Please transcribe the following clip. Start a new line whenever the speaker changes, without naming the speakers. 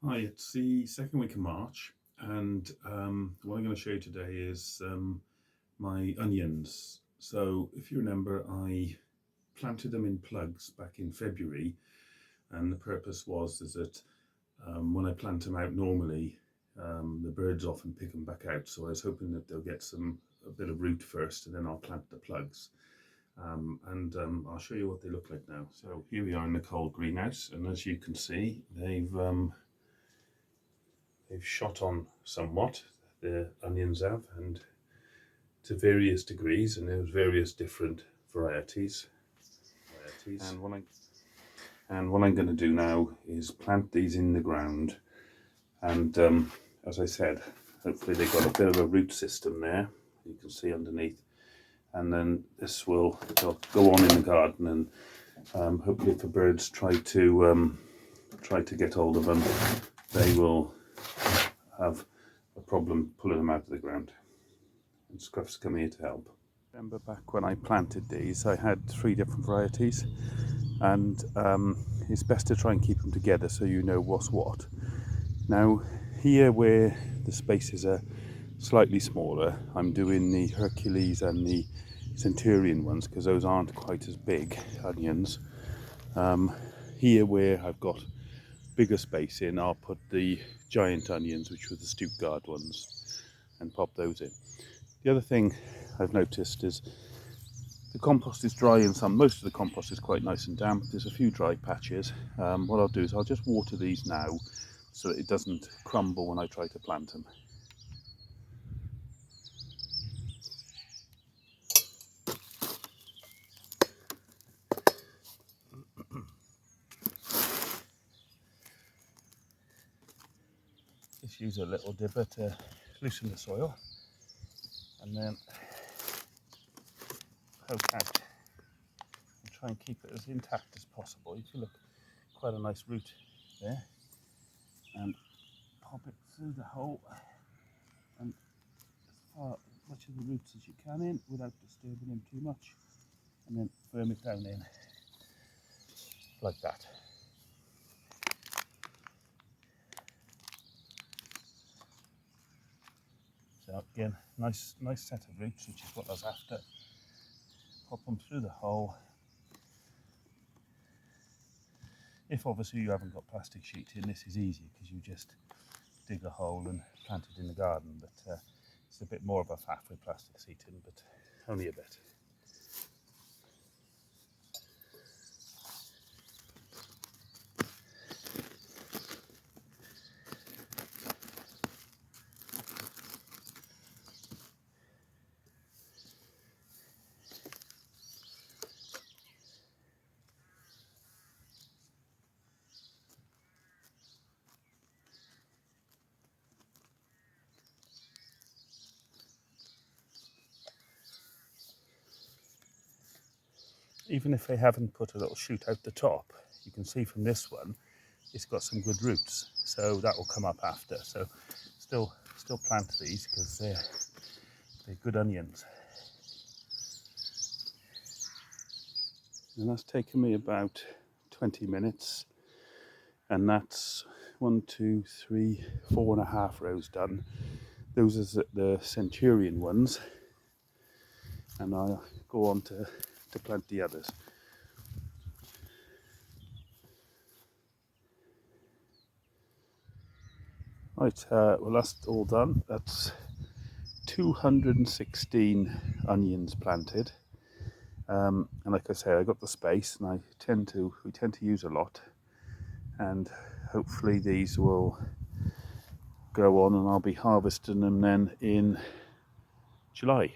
Hi, it's the second week of March, and what I'm going to show you today is my onions. So if you remember, I planted them in plugs back in February, and the purpose was that when I plant them out normally, the birds often pick them back out. So I was hoping that they'll get a bit of root first, and then I'll plant the plugs. I'll show you what they look like now. So here we are in the cold greenhouse, and as you can see, they've shot on somewhat, the onions have, and to various degrees, and there's various different varieties. And what I'm going to do now is plant these in the ground, and as I said, hopefully they've got a bit of a root system there, you can see underneath, and then this will go on in the garden, and hopefully if the birds try to get hold of them, they will have a problem pulling them out of the ground. And Scruff's come here to help. Remember back when I planted these, I had 3 different varieties, and it's best to try and keep them together so you know what's what. Now here where the spaces are slightly smaller, I'm doing the Hercules and the Centurion ones because those aren't quite as big onions. Here where I've got bigger space in, I'll put the giant onions, which were the Stuttgart ones, and pop those in. The other thing I've noticed is the compost is dry in some. Most of the compost is quite nice and damp. There's a few dry patches. What I'll do is I'll just water these now so that it doesn't crumble when I try to plant them. Just use a little dipper to loosen the soil, and then poke out and try and keep it as intact as possible. You can look quite a nice root there, and pop it through the hole and as much of the roots as you can in without disturbing them too much, and then firm it down in like that. So again, nice set of roots, which is what I was after. Pop them through the hole. If obviously you haven't got plastic sheeting, this is easy because you just dig a hole and plant it in the garden, but it's a bit more of a faff with plastic sheeting, but only a bit. Even if they haven't put a little shoot out the top, you can see from this one, it's got some good roots, so that will come up after. So still plant these because they're good onions. And that's taken me about 20 minutes, and that's 1, 2, 3, 4.5 rows done. Those are the Centurion ones, and I'll go on to plant the others. Right, well that's all done. That's 216 onions planted, and like I say, I got the space, and we tend to use a lot, and hopefully these will go on, and I'll be harvesting them then in July.